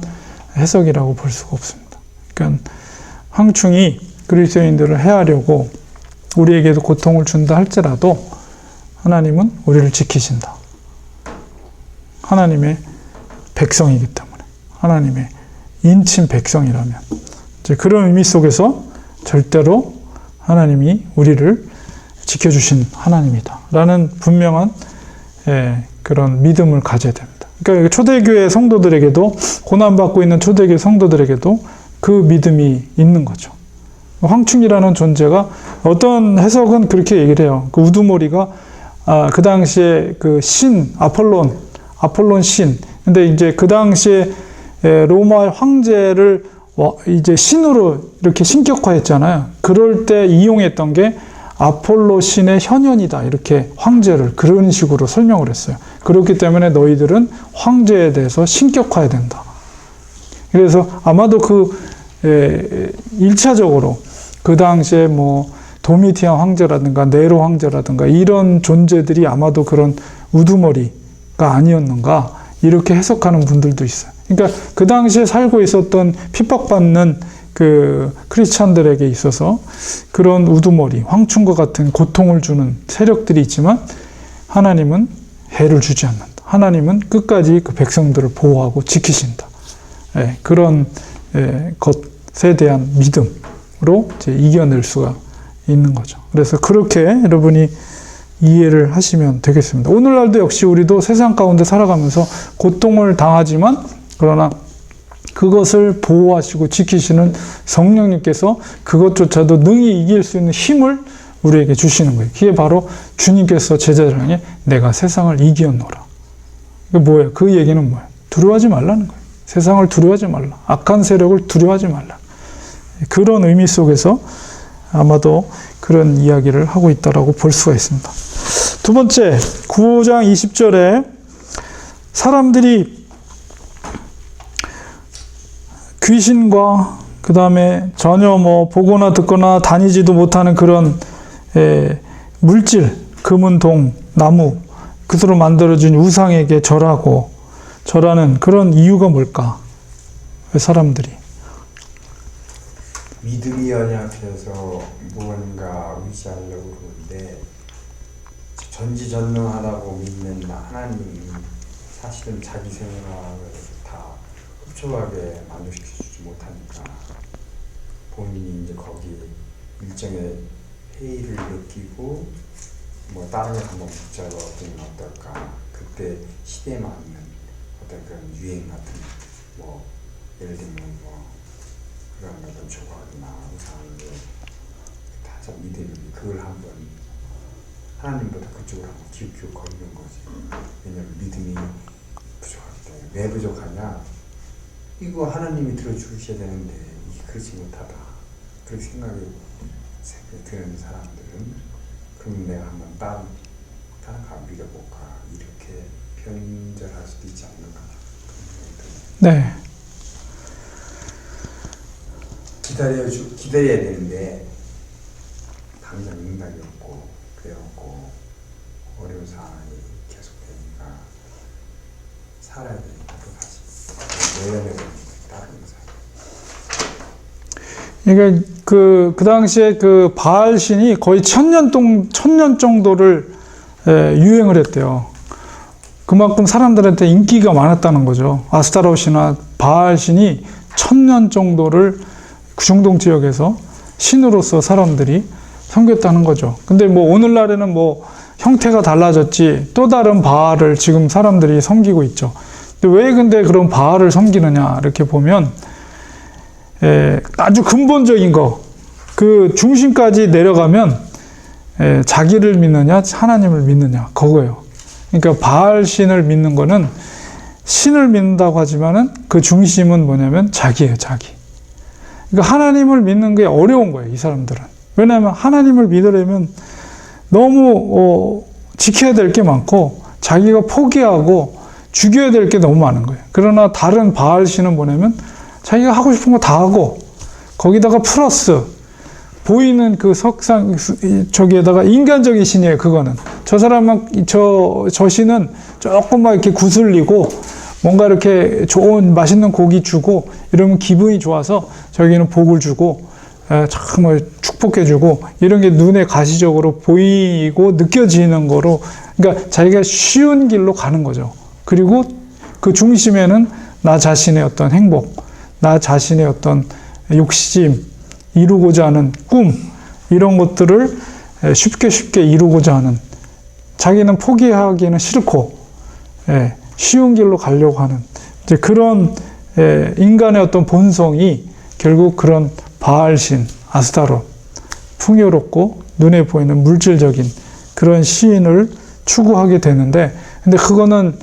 해석이라고 볼 수가 없습니다. 그러니까 황충이 그리스도인들을 해하려고 우리에게도 고통을 준다 할지라도 하나님은 우리를 지키신다. 하나님의 백성이기 때문에 하나님의 인친 백성이라면 이제 그런 의미 속에서 절대로 하나님이 우리를 지켜주신 하나님이다 라는 분명한 그런 믿음을 가져야 됩니다. 그러니까 초대교회 성도들에게도 고난받고 있는 초대교회 성도들에게도 그 믿음이 있는 거죠. 황충이라는 존재가 어떤 해석은 그렇게 얘기를 해요. 그 우두머리가 그 당시에 그 신 아폴론 신. 근데 이제 그 당시에 로마 황제를 이제 신으로 이렇게 신격화했잖아요. 그럴 때 이용했던 게 아폴로 신의 현현이다. 이렇게 황제를 그런 식으로 설명을 했어요. 그렇기 때문에 너희들은 황제에 대해서 신격화해야 된다. 그래서 아마도 그 1차적으로 그 당시에 뭐 도미티안 황제라든가 네로 황제라든가 이런 존재들이 아마도 그런 우두머리가 아니었는가 이렇게 해석하는 분들도 있어요. 그러니까 그 당시에 살고 있었던 핍박받는 그 크리스찬들에게 있어서 그런 우두머리, 황충과 같은 고통을 주는 세력들이 있지만 하나님은 해를 주지 않는다. 하나님은 끝까지 그 백성들을 보호하고 지키신다. 그런 것에 대한 믿음으로 이제 이겨낼 수가 있는 거죠. 그래서 그렇게 여러분이 이해를 하시면 되겠습니다. 오늘날도 역시 우리도 세상 가운데 살아가면서 고통을 당하지만 그러나 그것을 보호하시고 지키시는 성령님께서 그것조차도 능히 이길 수 있는 힘을 우리에게 주시는 거예요. 그게 바로 주님께서 제자들 향해 내가 세상을 이기었노라. 이게 뭐예요? 그 얘기는 뭐예요? 두려워하지 말라는 거예요. 세상을 두려워하지 말라. 악한 세력을 두려워하지 말라. 그런 의미 속에서 아마도 그런 이야기를 하고 있다라고 볼 수가 있습니다. 두 번째, 9장 20절에 사람들이 귀신과 그 다음에 전혀 뭐 보거나 듣거나 다니지도 못하는 그런 물질, 금은 동, 나무, 그것으로 만들어진 우상에게 절하는 그런 이유가 뭘까? 왜 사람들이? 믿음이 연약해서 무언가 의지하려고 그러는데 전지전능하다고 믿는 하나님이 사실은 자기 생각을 다 흡족하게 만족시켜주지 못하니까 본인이 이제 거기 일정의 회의를 느끼고 뭐 다른 걸 한번 붙잡아보면 어떨까. 그때 시대에 맞는 어떤 그런 유행 같은 뭐 예를 들면 뭐 그런 어떤 조각이나 우상을 다서 믿음이 그걸 한번 하나님보다 그쪽으로 한번 기웃기웃 거리는 거지. 왜냐면 믿음이 부족하기 때문에. 왜 부족하냐? 이거 하나님이 들어주셔야 되는데 이게 그렇지 못하다. 그렇게 생각이 드는 사람들은 그럼 내가 한번 다른 거 믿어볼까 이렇게 변절할 수도 있지 않는가. 네. 기다려야 되는데 당장 응답이 없고 그래갖고 어려운 상황이 계속되니까 살아야 되니까 또 다시 내려내고 다른 그러니까 그 당시에 그 바알 신이 거의 1000년 정도를 유행을 했대요. 그만큼 사람들한테 인기가 많았다는 거죠. 아스타롯이나 바알 신이 1000년 정도를 구중동 지역에서 신으로서 사람들이 섬겼다는 거죠. 근데 뭐 오늘날에는 뭐 형태가 달라졌지 또 다른 바알을 지금 사람들이 섬기고 있죠. 근데 그런 바알을 섬기느냐 이렇게 보면 아주 근본적인 거, 그 중심까지 내려가면 자기를 믿느냐 하나님을 믿느냐 그거예요. 그러니까 바알 신을 믿는 거는 신을 믿는다고 하지만은 그 중심은 뭐냐면 자기예요, 자기. 그러니까 하나님을 믿는 게 어려운 거예요, 이 사람들은. 왜냐하면 하나님을 믿으려면 너무 지켜야 될 게 많고 자기가 포기하고 죽여야 될 게 너무 많은 거예요. 그러나 다른 바알 신은 뭐냐면 자기가 하고 싶은 거 다 하고 거기다가 플러스 보이는 그 석상 저기에다가 인간적인 신이에요. 그거는 저 사람은 저 신은 조금 막 이렇게 구슬리고 뭔가 이렇게 좋은 맛있는 고기 주고 이러면 기분이 좋아서 저기는 복을 주고 참 축복해주고 이런 게 눈에 가시적으로 보이고 느껴지는 거로, 그러니까 자기가 쉬운 길로 가는 거죠. 그리고 그 중심에는 나 자신의 어떤 행복, 나 자신의 어떤 욕심, 이루고자 하는 꿈, 이런 것들을 쉽게 이루고자 하는, 자기는 포기하기는 싫고 쉬운 길로 가려고 하는 이제 그런 인간의 어떤 본성이 결국 그런 바알신, 아스타롯, 풍요롭고 눈에 보이는 물질적인 그런 시인을 추구하게 되는데, 근데 그거는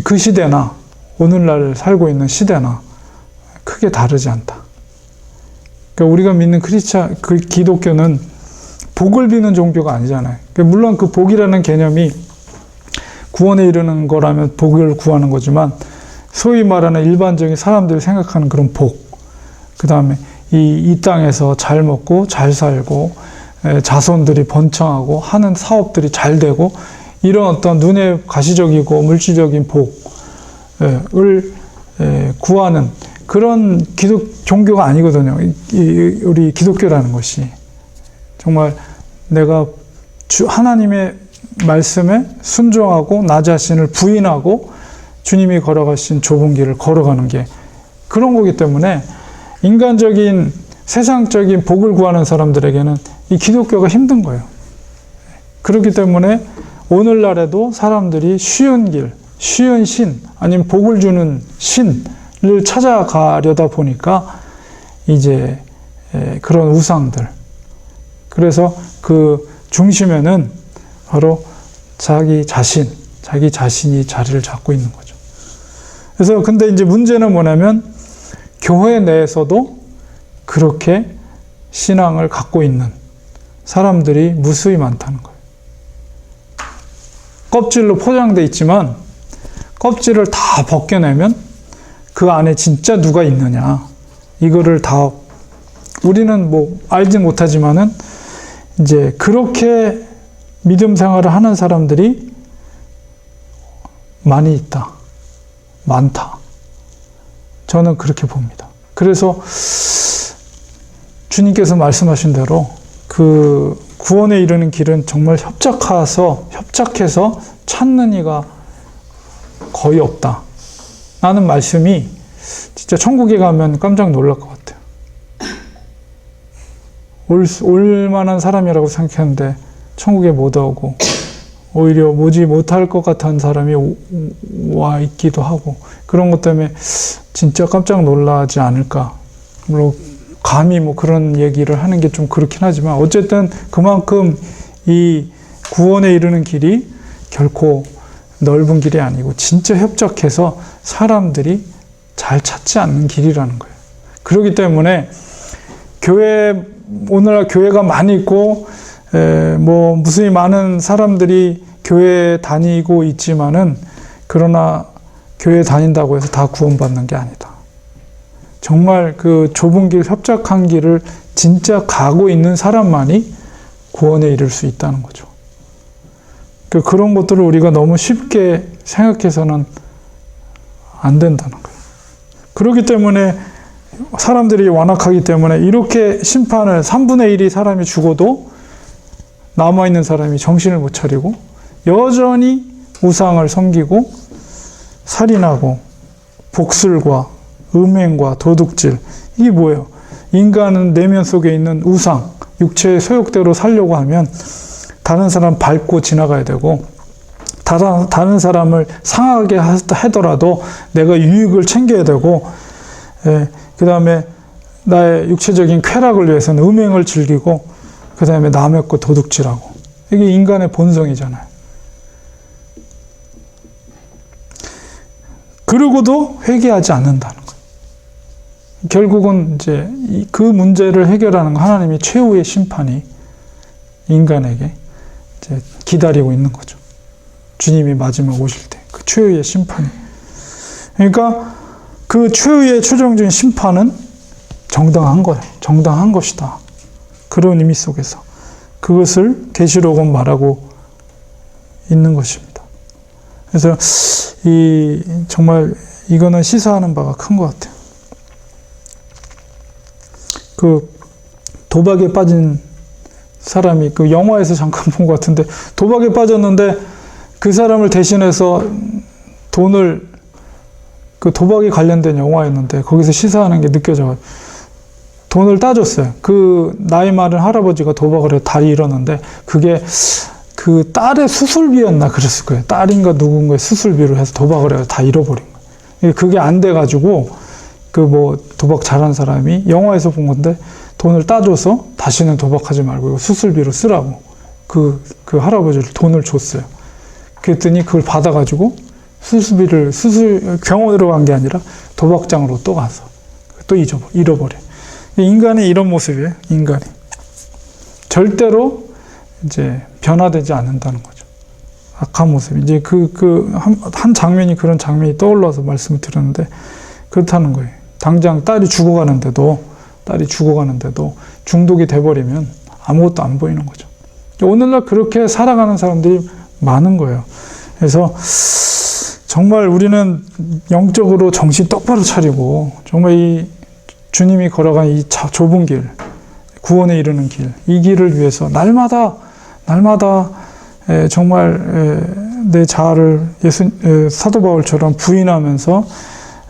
그 시대나 오늘날 살고 있는 시대나 크게 다르지 않다. 그러니까 우리가 믿는 그 기독교는 복을 비는 종교가 아니잖아요. 그러니까 물론 그 복이라는 개념이 구원에 이르는 거라면 복을 구하는 거지만, 소위 말하는 일반적인 사람들이 생각하는 그런 복, 그 다음에 이 땅에서 잘 먹고 잘 살고 자손들이 번창하고 하는 사업들이 잘 되고 이런 어떤 눈에 가시적이고 물질적인 복을 구하는 그런 종교가 아니거든요. 우리 기독교라는 것이 정말 내가 하나님의 말씀에 순종하고 나 자신을 부인하고 주님이 걸어가신 좁은 길을 걸어가는 게 그런 거기 때문에 인간적인 세상적인 복을 구하는 사람들에게는 이 기독교가 힘든 거예요. 그렇기 때문에 오늘날에도 사람들이 쉬운 길, 쉬운 신, 아니면 복을 주는 신을 찾아가려다 보니까 이제 그런 우상들, 그래서 그 중심에는 바로 자기 자신이 자리를 잡고 있는 거죠. 그래서 근데 이제 문제는 뭐냐면 교회 내에서도 그렇게 신앙을 갖고 있는 사람들이 무수히 많다는 거예요. 껍질로 포장되어 있지만 껍질을 다 벗겨내면 그 안에 진짜 누가 있느냐, 이거를 다 우리는 뭐 알지 못하지만은 이제 그렇게 믿음 생활을 하는 사람들이 많이 있다, 많다. 저는 그렇게 봅니다. 그래서 주님께서 말씀하신 대로 그 구원에 이르는 길은 정말 협착해서 찾는 이가 거의 없다. 라는 말씀이 진짜 천국에 가면 깜짝 놀랄 것 같아요. 올 만한 사람이라고 생각했는데 천국에 못 오고 오히려 오지 못할 것 같은 사람이 와 있기도 하고 그런 것 때문에 진짜 깜짝 놀라지 않을까. 물론 감히 뭐 그런 얘기를 하는 게 좀 그렇긴 하지만 어쨌든 그만큼 이 구원에 이르는 길이 결코 넓은 길이 아니고 진짜 협착해서 사람들이 잘 찾지 않는 길이라는 거예요. 그렇기 때문에 오늘날 교회가 많이 있고 뭐 무수히 많은 사람들이 교회에 다니고 있지만은 그러나 교회에 다닌다고 해서 다 구원받는 게 아니다. 정말 그 좁은 길, 협착한 길을 진짜 가고 있는 사람만이 구원에 이를 수 있다는 거죠. 그런 것들을 우리가 너무 쉽게 생각해서는 안 된다는 거예요. 그렇기 때문에 사람들이 완악하기 때문에 이렇게 심판을 3분의 1이 사람이 죽어도 남아있는 사람이 정신을 못 차리고 여전히 우상을 섬기고 살인하고 복술과 음행과 도둑질, 이게 뭐예요? 인간은 내면 속에 있는 우상, 육체의 소욕대로 살려고 하면 다른 사람 밟고 지나가야 되고 다른 사람을 상하게 하더라도 내가 유익을 챙겨야 되고 그 다음에 나의 육체적인 쾌락을 위해서는 음행을 즐기고 그 다음에 남의 것 도둑질하고 이게 인간의 본성이잖아요. 그러고도 회개하지 않는다는 거예요. 결국은 이제 그 문제를 해결하는 거 하나님이 최후의 심판이 인간에게 이제 기다리고 있는 거죠. 주님이 마지막 오실 때 그 최후의 심판이. 그러니까 그 최후의 최종적인 심판은 정당한 거예요. 정당한 것이다. 그런 의미 속에서 그것을 계시록은 말하고 있는 것입니다. 그래서 정말 이거는 시사하는 바가 큰 것 같아요. 그 도박에 빠진 사람이 그 영화에서 잠깐 본 것 같은데 도박에 빠졌는데 그 사람을 대신해서 돈을 그 도박에 관련된 영화였는데 거기서 시사하는 게 느껴져요. 돈을 따줬어요. 그 나이 많은 할아버지가 도박을 해서 다리 잃었는데 그게 그 딸의 수술비였나 그랬을 거예요. 딸인가 누군가의 수술비로 해서 도박을 해서 다 잃어버린 거예요. 그게 안 돼가지고 그 뭐 도박 잘한 사람이 영화에서 본 건데 돈을 따줘서 다시는 도박하지 말고 이거 수술비로 쓰라고 그 할아버지를 돈을 줬어요. 그랬더니 그걸 받아가지고 병원으로 간 게 아니라 도박장으로 또 가서 또 잃어버려. 인간이 이런 모습이에요. 인간이 절대로 이제 변화되지 않는다는 거죠. 악한 모습. 이제 한 장면이 그런 장면이 떠올라서 말씀을 드렸는데 그렇다는 거예요. 당장 딸이 죽어가는데도 중독이 돼버리면 아무것도 안 보이는 거죠. 오늘날 그렇게 살아가는 사람들이 많은 거예요. 그래서 정말 우리는 영적으로 정신 똑바로 차리고 정말 이 주님이 걸어간 이 좁은 길, 구원에 이르는 길, 이 길을 위해서 날마다 정말 내 자아를 사도 바울처럼 부인하면서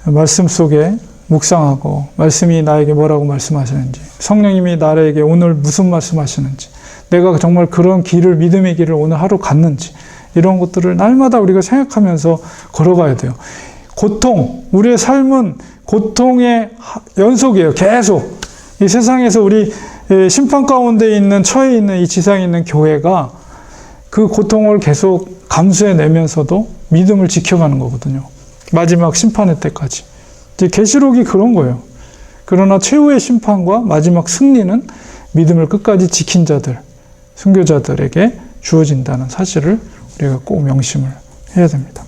말씀 속에 묵상하고 말씀이 나에게 뭐라고 말씀하시는지 성령님이 나에게 오늘 무슨 말씀하시는지 내가 정말 그런 길을 믿음의 길을 오늘 하루 갔는지 이런 것들을 날마다 우리가 생각하면서 걸어가야 돼요. 우리의 삶은 고통의 연속이에요. 계속 이 세상에서 우리 심판 가운데 처해 있는 이 지상에 있는 교회가 그 고통을 계속 감수해내면서도 믿음을 지켜가는 거거든요. 마지막 심판의 때까지. 이제 계시록이 그런 거예요. 그러나 최후의 심판과 마지막 승리는 믿음을 끝까지 지킨 자들, 순교자들에게 주어진다는 사실을 우리가 꼭 명심을 해야 됩니다.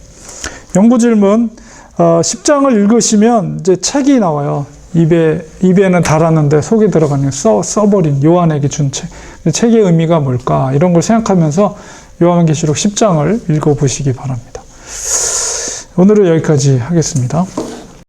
연구 질문, 10장을 읽으시면 이제 책이 나와요. 입에는 달았는데 속에 들어가는 써버린 요한에게 준 책. 책의 의미가 뭘까? 이런 걸 생각하면서 요한계시록 10장을 읽어보시기 바랍니다. 오늘은 여기까지 하겠습니다.